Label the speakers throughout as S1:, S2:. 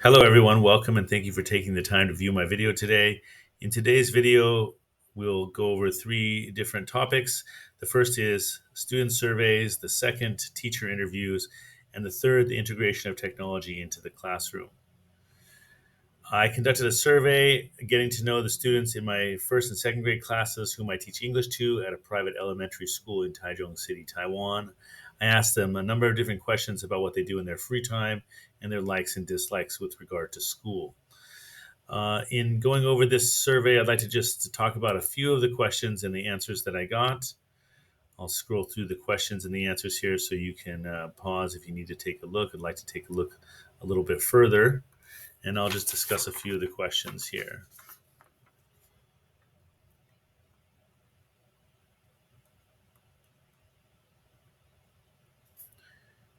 S1: Hello, everyone. Welcome and thank you for taking the time to view my video today. In today's video, we'll go over three different topics. The first is student surveys, the second, teacher interviews, and the third, the integration of technology into the classroom. I conducted a survey getting to know the students in my first and second grade classes whom I teach English to at a private elementary school in Taichung City, Taiwan. I asked them a number of different questions about what they do in their free time and their likes and dislikes with regard to school. In going over this survey, I'd like to just talk about a few of the questions and the answers that I got. I'll scroll through the questions and the answers here so you can pause if you need to take a look. I'd like to take a look a little bit further, and I'll just discuss a few of the questions here.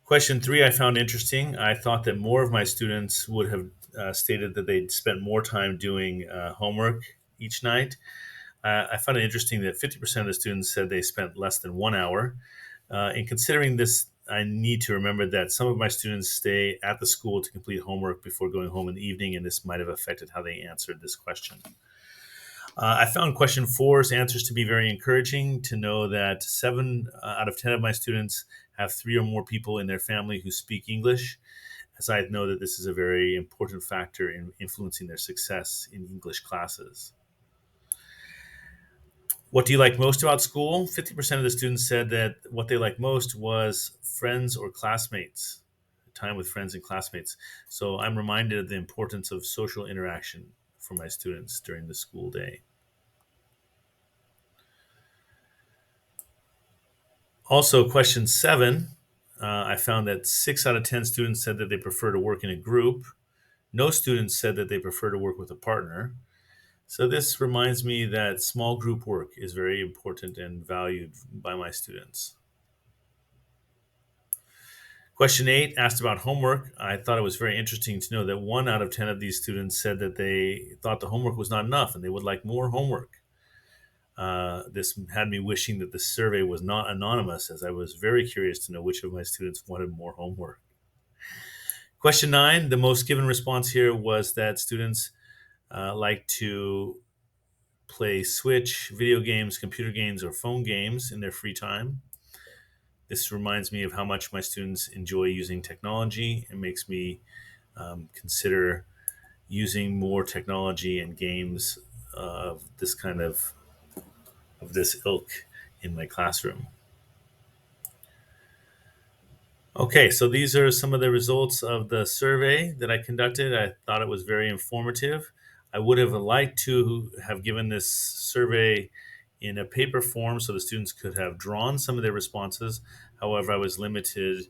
S1: Question 3 I found interesting. I thought that more of my students would have stated that they'd spent more time doing homework each night. I found it interesting that 50% of the students said they spent less than 1 hour. In considering this, I need to remember that some of my students stay at the school to complete homework before going home in the evening, and this might have affected how they answered this question. I found question four's answers to be very encouraging to know that 7 out of 10 of my students have 3 or more people in their family who speak English, as I know that this is a very important factor in influencing their success in English classes. What do you like most about school? 50% of the students said that what they liked most was friends or classmates, time with friends and classmates. So I'm reminded of the importance of social interaction for my students during the school day. Also, question 7, I found that 6 out of 10 students said that they prefer to work in a group. No students said that they prefer to work with a partner. So this reminds me that small group work is very important and valued by my students. Question 8 asked about homework. I thought it was very interesting to know that 1 out of 10 of these students said that they thought the homework was not enough and they would like more homework. This had me wishing that the survey was not anonymous, as I was very curious to know which of my students wanted more homework. Question 9, the most given response here was that students like to play Switch, video games, computer games, or phone games in their free time. This reminds me of how much my students enjoy using technology. It makes me consider using more technology and games of this ilk in my classroom. Okay, so these are some of the results of the survey that I conducted. I thought it was very informative. I would have liked to have given this survey in a paper form so the students could have drawn some of their responses. However, I was limited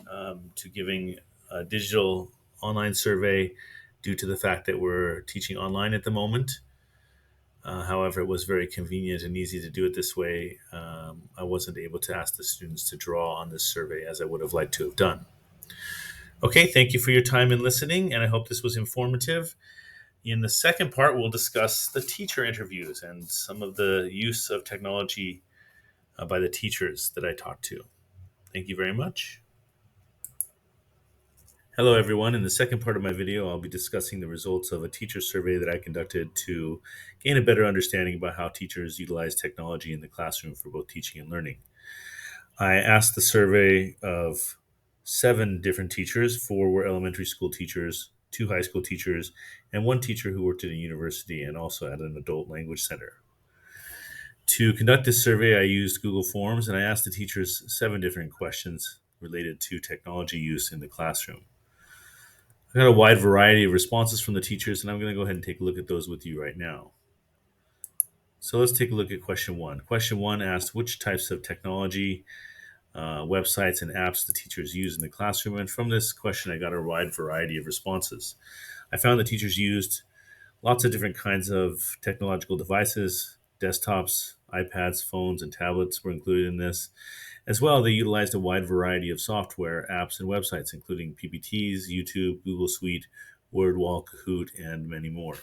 S1: to giving a digital online survey due to the fact that we're teaching online at the moment. However, it was very convenient and easy to do it this way. I wasn't able to ask the students to draw on this survey as I would have liked to have done. Okay, thank you for your time in listening, and I hope this was informative. In the second part, we'll discuss the teacher interviews and some of the use of technology by the teachers that I talked to. Thank you very much. Hello, everyone. In the second part of my video, I'll be discussing the results of a teacher survey that I conducted to gain a better understanding about how teachers utilize technology in the classroom for both teaching and learning. I asked the survey of 7 different teachers. 4 were elementary school teachers, 2 high school teachers, and 1 teacher who worked at a university and also at an adult language center. To conduct this survey, I used Google Forms and I asked the teachers 7 different questions related to technology use in the classroom. I got a wide variety of responses from the teachers, and I'm going to go ahead and take a look at those with you right now. So let's take a look at question 1. Question 1 asked which types of technology, websites, and apps the teachers use in the classroom. And from this question, I got a wide variety of responses. I found the teachers used lots of different kinds of technological devices, desktops, iPads, phones, and tablets were included in this. As well, they utilized a wide variety of software, apps, and websites, including PPTs, YouTube, Google Suite, WordWall, Kahoot, and many more.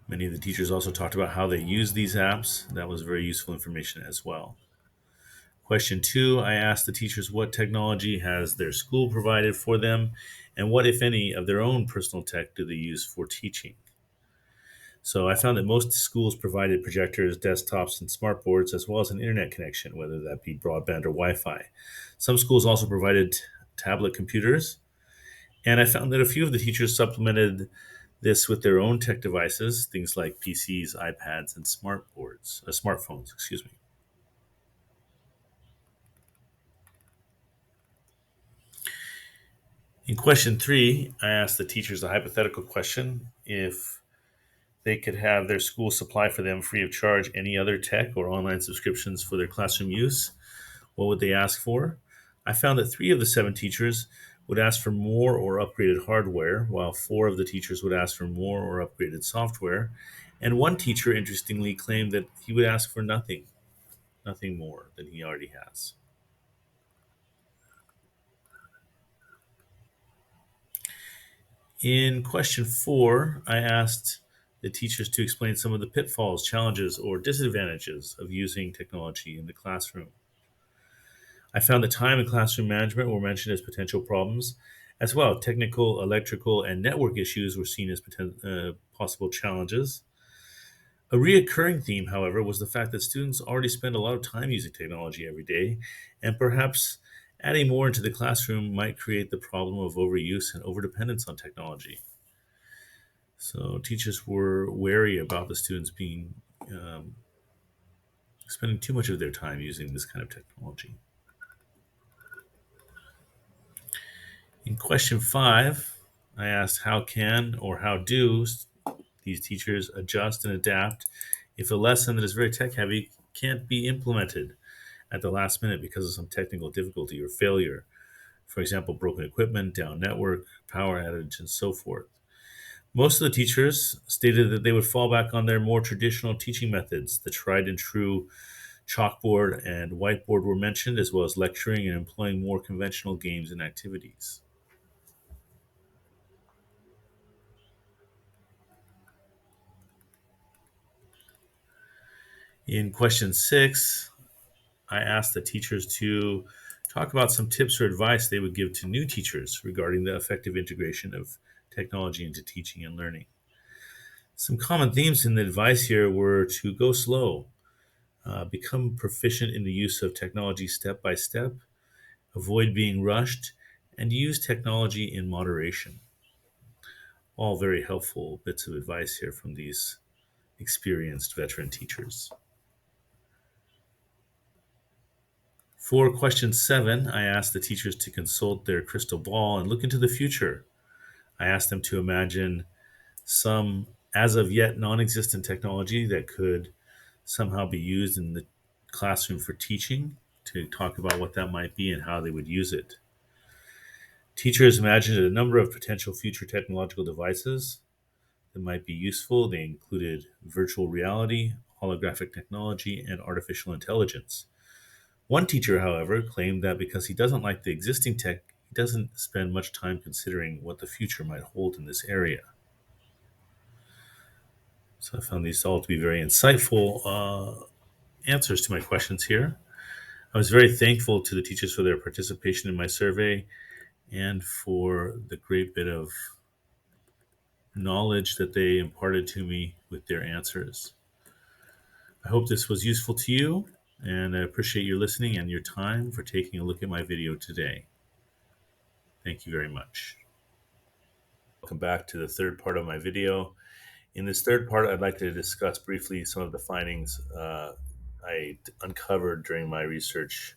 S1: Many of the teachers also talked about how they use these apps. That was very useful information as well. Question 2, I asked the teachers what technology has their school provided for them and what, if any, of their own personal tech do they use for teaching. So I found that most schools provided projectors, desktops, and smartboards, as well as an internet connection, whether that be broadband or Wi Fi. Some schools also provided tablet computers, and I found that a few of the teachers supplemented this with their own tech devices, things like PCs, iPads, and smartphones, excuse me. In question 3, I asked the teachers a hypothetical question. If they could have their school supply for them free of charge any other tech or online subscriptions for their classroom use, what would they ask for? I found that 3 of the 7 teachers would ask for more or upgraded hardware, while 4 of the teachers would ask for more or upgraded software. And one teacher, interestingly, claimed that he would ask for nothing more than he already has. In question 4, I asked the teachers to explain some of the pitfalls, challenges, or disadvantages of using technology in the classroom. I found that time and classroom management were mentioned as potential problems. As well, technical, electrical, and network issues were seen as possible challenges. A reoccurring theme, however, was the fact that students already spend a lot of time using technology every day, and perhaps adding more into the classroom might create the problem of overuse and overdependence on technology. So teachers were wary about the students being um, spending too much of their time using this kind of technology. In question 5, I asked how can or how do these teachers adjust and adapt if a lesson that is very tech heavy can't be implemented at the last minute because of some technical difficulty or failure. For example, broken equipment, down network, power outage, and so forth. Most of the teachers stated that they would fall back on their more traditional teaching methods. The tried and true chalkboard and whiteboard were mentioned, as well as lecturing and employing more conventional games and activities. In question 6, I asked the teachers to talk about some tips or advice they would give to new teachers regarding the effective integration of technology into teaching and learning. Some common themes in the advice here were to go slow, become proficient in the use of technology step by step, avoid being rushed, and use technology in moderation. All very helpful bits of advice here from these experienced veteran teachers. For question 7, I asked the teachers to consult their crystal ball and look into the future. I asked them to imagine some as of yet non existent technology that could somehow be used in the classroom for teaching, to talk about what that might be and how they would use it. Teachers imagined a number of potential future technological devices that might be useful. They included virtual reality, holographic technology, and artificial intelligence. One teacher, however, claimed that because he doesn't like the existing tech, he doesn't spend much time considering what the future might hold in this area. So I found these all to be very insightful answers to my questions here. I was very thankful to the teachers for their participation in my survey and for the great bit of knowledge that they imparted to me with their answers. I hope this was useful to you, and I appreciate your listening and your time for taking a look at my video today. Thank you very much. Welcome back to the third part of my video. In this third part, I'd like to discuss briefly some of the findings I uncovered during my research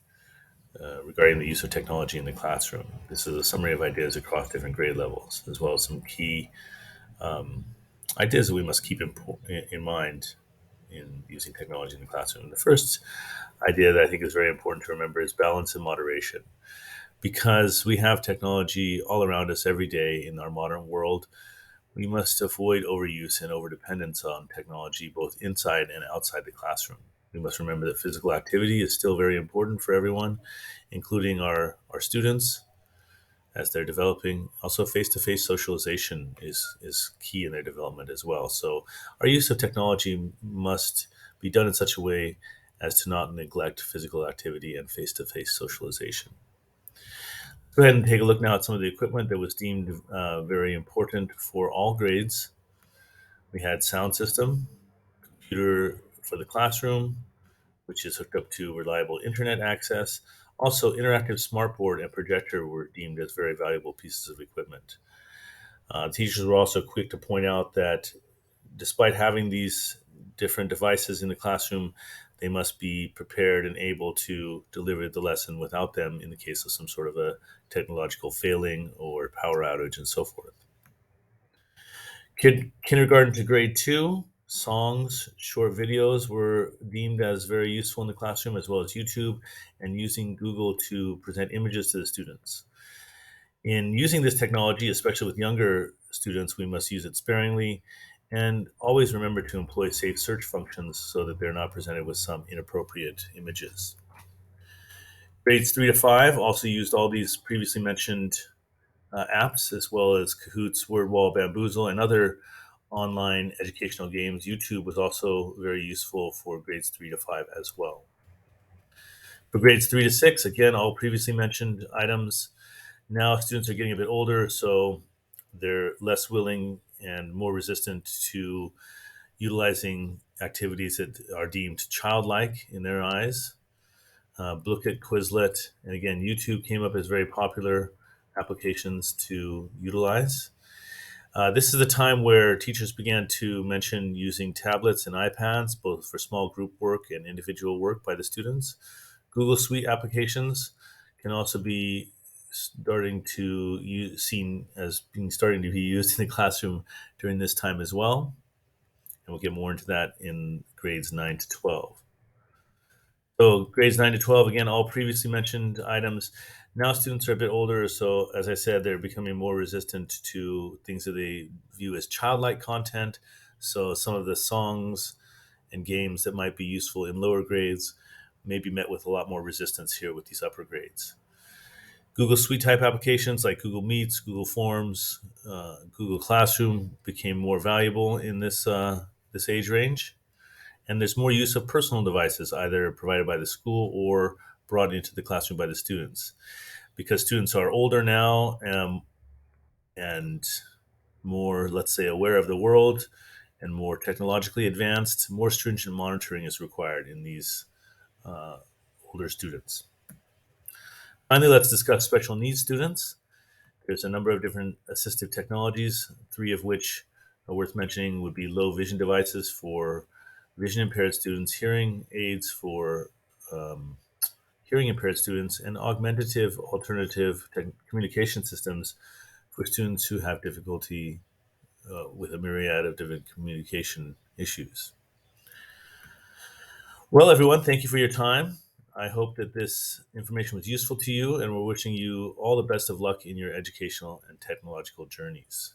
S1: regarding the use of technology in the classroom. This is a summary of ideas across different grade levels, as well as some key um, ideas that we must keep in mind in using technology in the classroom. The first idea that I think is very important to remember is balance and moderation. Because we have technology all around us every day in our modern world, we must avoid overuse and overdependence on technology both inside and outside the classroom. We must remember that physical activity is still very important for everyone, including our students as they're developing. Also, face-to-face socialization is key in their development as well. So our use of technology must be done in such a way as to not neglect physical activity and face-to-face socialization. Go ahead and take a look now at some of the equipment that was deemed very important for all grades. We had sound system, computer for the classroom, which is hooked up to reliable internet access. Also, interactive smartboard and projector were deemed as very valuable pieces of equipment. Teachers were also quick to point out that despite having these different devices in the classroom, they must be prepared and able to deliver the lesson without them in the case of some sort of a technological failing or power outage and so forth. Kindergarten to grade 2, songs, short videos were deemed as very useful in the classroom, as well as YouTube and using Google to present images to the students. In using this technology, especially with younger students, we must use it sparingly and always remember to employ safe search functions so that they're not presented with some inappropriate images. Grades 3 to 5 also used all these previously mentioned apps, as well as Kahoots, WordWall, Bamboozle, and other online educational games. YouTube was also very useful for grades 3 to 5 as well. For grades 3 to 6, again, all previously mentioned items. Now students are getting a bit older, so they're less willing and more resistant to utilizing activities that are deemed childlike in their eyes. Bookit, Quizlet, and again, YouTube came up as very popular applications to utilize. This is a time where teachers began to mention using tablets and iPads, both for small group work and individual work by the students. Google Suite applications can also be starting to be used in the classroom during this time as well. And we'll get more into that in grades 9 to 12. So grades 9 to 12, again, all previously mentioned items. Now students are a bit older, so as I said, they're becoming more resistant to things that they view as childlike content. So some of the songs and games that might be useful in lower grades may be met with a lot more resistance here with these upper grades. Google Suite type applications like Google Meets, Google Forms, Google Classroom became more valuable in this age range. And there's more use of personal devices, either provided by the school or brought into the classroom by the students. Because students are older now and more, let's say, aware of the world and more technologically advanced, more stringent monitoring is required in these uh, older students. Finally, let's discuss special needs students. There's a number of different assistive technologies, three of which are worth mentioning would be low vision devices for vision impaired students, hearing aids for hearing impaired students, and augmentative alternative communication systems for students who have difficulty with a myriad of different communication issues. Well, everyone, thank you for your time. I hope that this information was useful to you, and we're wishing you all the best of luck in your educational and technological journeys.